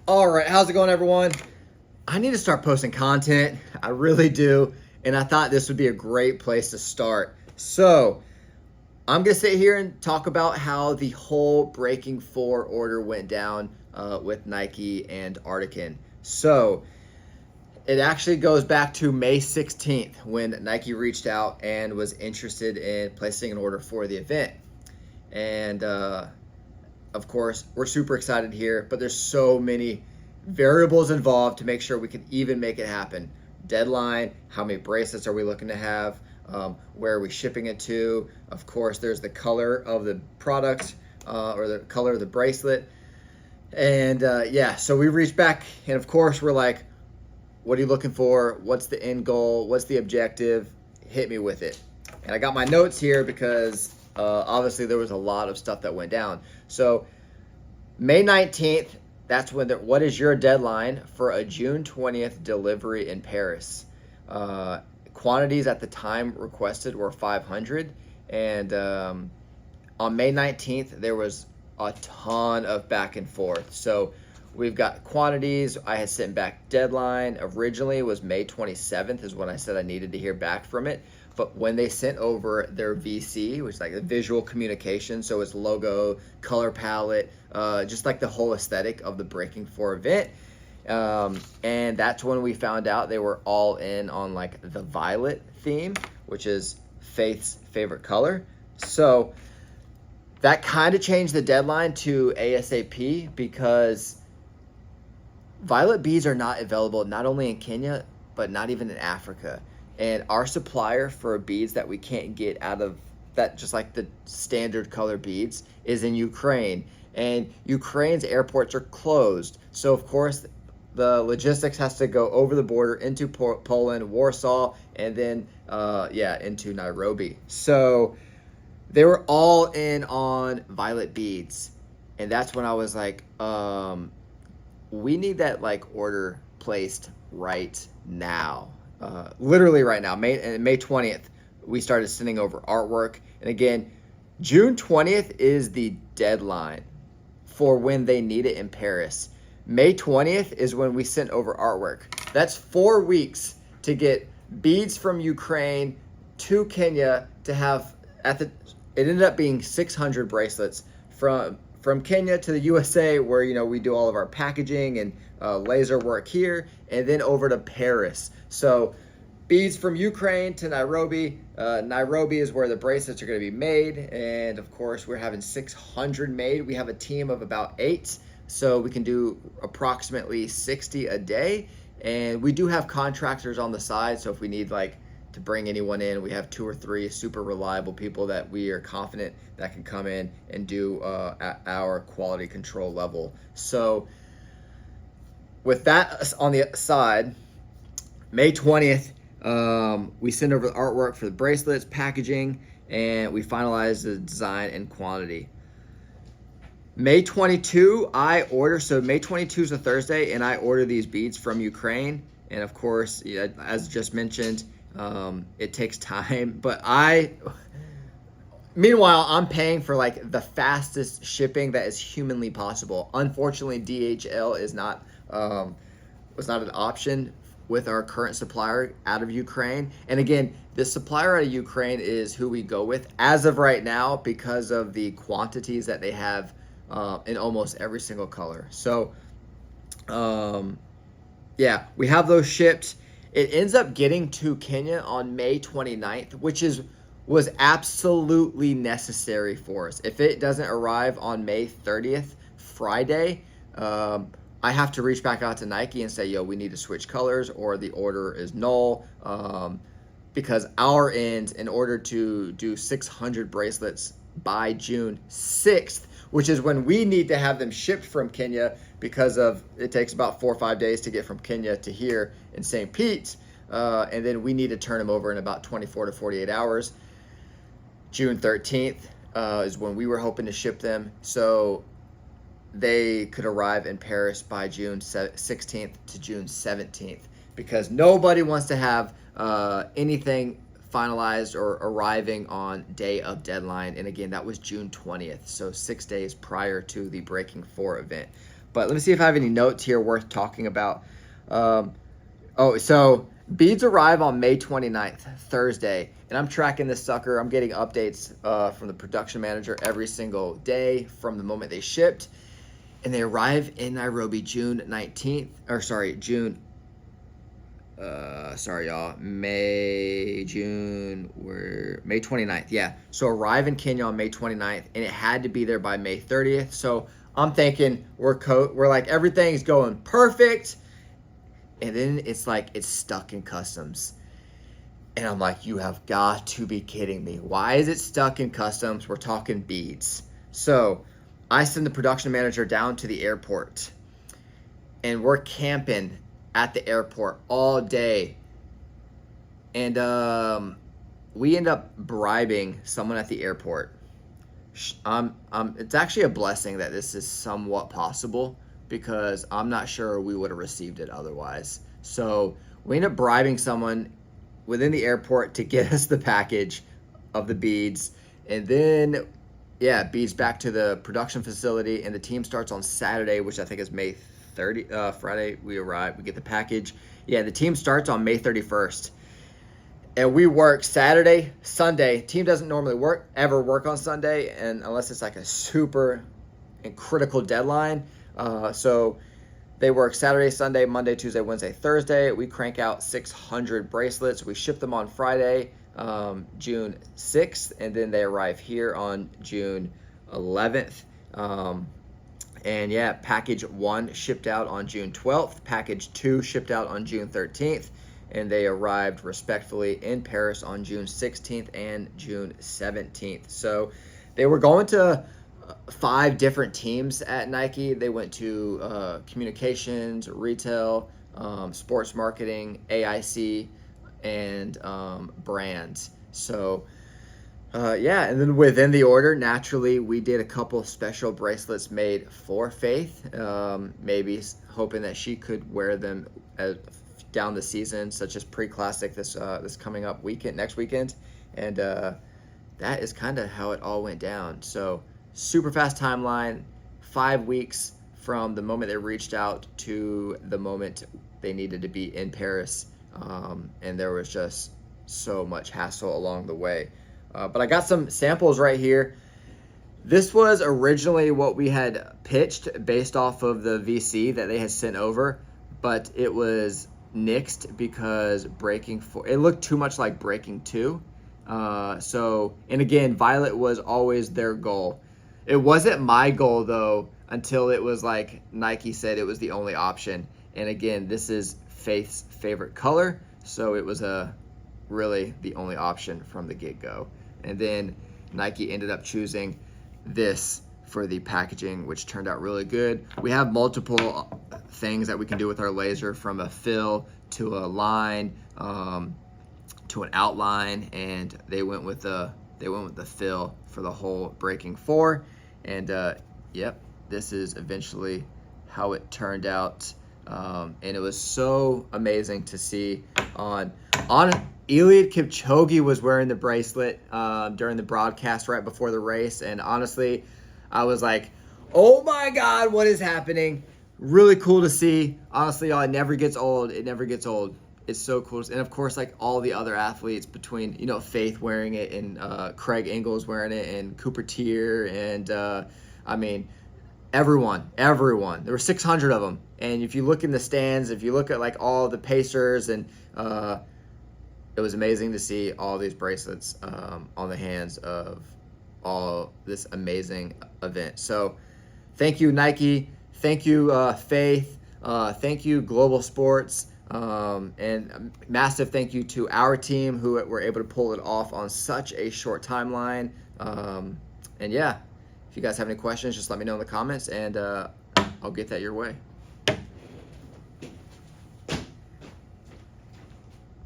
All right, how's it going, everyone? I need to start posting content. I really do. And I thought this would be a great place to start. So, I'm going to sit here and talk about how the whole Breaking4 order went down with Nike and ArtiKen. So, it actually goes back to May 16th when Nike reached out and was interested in placing an order for the event. And of course, we're super excited here, but there's so many variables involved to make sure we can even make it happen. Deadline, how many bracelets are we looking to have, where are we shipping it to? Of course, there's the color of the product or the color of the bracelet. And so we reached back, and of course, we're like, what are you looking for? What's the end goal? What's the objective? Hit me with it. And I got my notes here because obviously there was a lot of stuff that went down. So May 19th, that's when what is your deadline for a June 20th delivery in Paris? Quantities at the time requested were 500. And on May 19th, there was a ton of back and forth. So we've got quantities. I had sent back deadline. Originally, it was May 27th is when I said I needed to hear back from it. But when they sent over their VC, which is like a visual communication, so it's logo, color palette, just like the whole aesthetic of the Breaking4 event. And that's when we found out they were all in on like the violet theme, which is Faith's favorite color. So that kind of changed the deadline to ASAP because violet beads are not available not only in Kenya, but not even in Africa. And our supplier for beads that we can't get out of that, just like the standard color beads, is in Ukraine. And Ukraine's airports are closed. So, of course, the logistics has to go over the border into Poland, Warsaw, and then, into Nairobi. So they were all in on violet beads. And that's when I was like, we need that order placed right now. Literally right now, May 20th, we started sending over artwork. And again, June 20th is the deadline for when they need it in Paris. May 20th is when we sent over artwork. That's 4 weeks to get beads from Ukraine to Kenya to have it ended up being 600 bracelets from Kenya to the USA, where we do all of our packaging and laser work here, and then over to Paris. So beads from Ukraine to Nairobi. Nairobi is where the bracelets are going to be made, and of course we're having 600 made. We have a team of about 8, so we can do approximately 60 a day. And we do have contractors on the side, so if we need to bring anyone in, we have 2 or 3 super reliable people that we are confident that can come in and do at our quality control level. So with that on the side, May 20th, we send over the artwork for the bracelets, packaging, and we finalize the design and quantity. May 22, so May 22 is a Thursday, and I order these beads from Ukraine. And of course, as just mentioned, it takes time, but meanwhile, I'm paying for the fastest shipping that is humanly possible. Unfortunately, DHL is not, was not an option with our current supplier out of Ukraine. And again, the supplier out of Ukraine is who we go with as of right now because of the quantities that they have in almost every single color. So, we have those shipped. It ends up getting to Kenya on May 29th, which was absolutely necessary for us. If it doesn't arrive on May 30th, Friday, I have to reach back out to Nike and say, we need to switch colors or the order is null. Because our end, in order to do 600 bracelets by June 6th, which is when we need to have them shipped from Kenya, because it takes about 4 or 5 days to get from Kenya to here in St. Pete. And then we need to turn them over in about 24 to 48 hours. June 13th is when we were hoping to ship them. So they could arrive in Paris by June 16th to June 17th, because nobody wants to have anything finalized or arriving on day of deadline. And again, that was June 20th, so 6 days prior to the Breaking4 event. But let me see if I have any notes here worth talking about. So beads arrive on May 29th, Thursday, and I'm tracking this sucker. I'm getting updates from the production manager every single day from the moment they shipped, and they arrive in Nairobi June 19th, or sorry, June. Sorry, y'all. May 29th. Yeah. So arrive in Kenya on May 29th, and it had to be there by May 30th. So I'm thinking we're like everything's going perfect. And then it's like it's stuck in customs. And I'm like, you have got to be kidding me. Why is it stuck in customs? We're talking beads. So I send the production manager down to the airport. And we're camping at the airport all day. And we end up bribing someone at the airport. It's actually a blessing that this is somewhat possible, because I'm not sure we would have received it otherwise. So we ended up bribing someone within the airport to get us the package of the beads. And then, beads back to the production facility, and the team starts on Saturday, which I think is May 30th. Friday, we arrive, we get the package. Yeah, the team starts on May 31st. And we work Saturday, Sunday. Team doesn't normally ever work on Sunday, and unless it's like a super and critical deadline. So they work Saturday, Sunday, Monday, Tuesday, Wednesday, Thursday. We crank out 600 bracelets. We ship them on Friday, June 6th, and then they arrive here on June 11th. Package 1 shipped out on June 12th. Package 2 shipped out on June 13th. And they arrived respectfully in Paris on June 16th and June 17th. So they were going to 5 different teams at Nike. They went to communications, retail, sports marketing, AIC, and brands. So and then within the order, naturally, we did a couple special bracelets made for Faith, maybe hoping that she could wear them down the season, such as pre-classic this coming up next weekend. And that is kind of how it all went down. So super fast timeline, 5 weeks from the moment they reached out to the moment they needed to be in Paris. And there was just so much hassle along the way. But I got some samples right here. This was originally what we had pitched based off of the VC that they had sent over, but it was nixed because Breaking4, it looked too much like Breaking2. And again, Violet was always their goal. It wasn't my goal though, until it was like Nike said it was the only option. And again, this is Faith's favorite color, so it was really the only option from the get-go. And then Nike ended up choosing this for the packaging, which turned out really good. We have multiple things that we can do with our laser, from a fill to a line, to an outline, and they went with the fill for the whole Breaking4. And this is eventually how it turned out. And it was so amazing to see on Eliud Kipchoge was wearing the bracelet during the broadcast right before the race, and honestly, I was like, oh my God, what is happening? Really cool to see. Honestly, y'all, it never gets old. It never gets old. It's so cool. And of course, like all the other athletes between, Faith wearing it, and Craig Engels wearing it, and Cooper Tier, and everyone. There were 600 of them. And if you look in the stands, if you look at like all the Pacers, and it was amazing to see all these bracelets on the hands of all this amazing event. So thank you, Nike. Thank you, Faith. Thank you, Global Sports. And massive thank you to our team who were able to pull it off on such a short timeline. If you guys have any questions, just let me know in the comments, and I'll get that your way.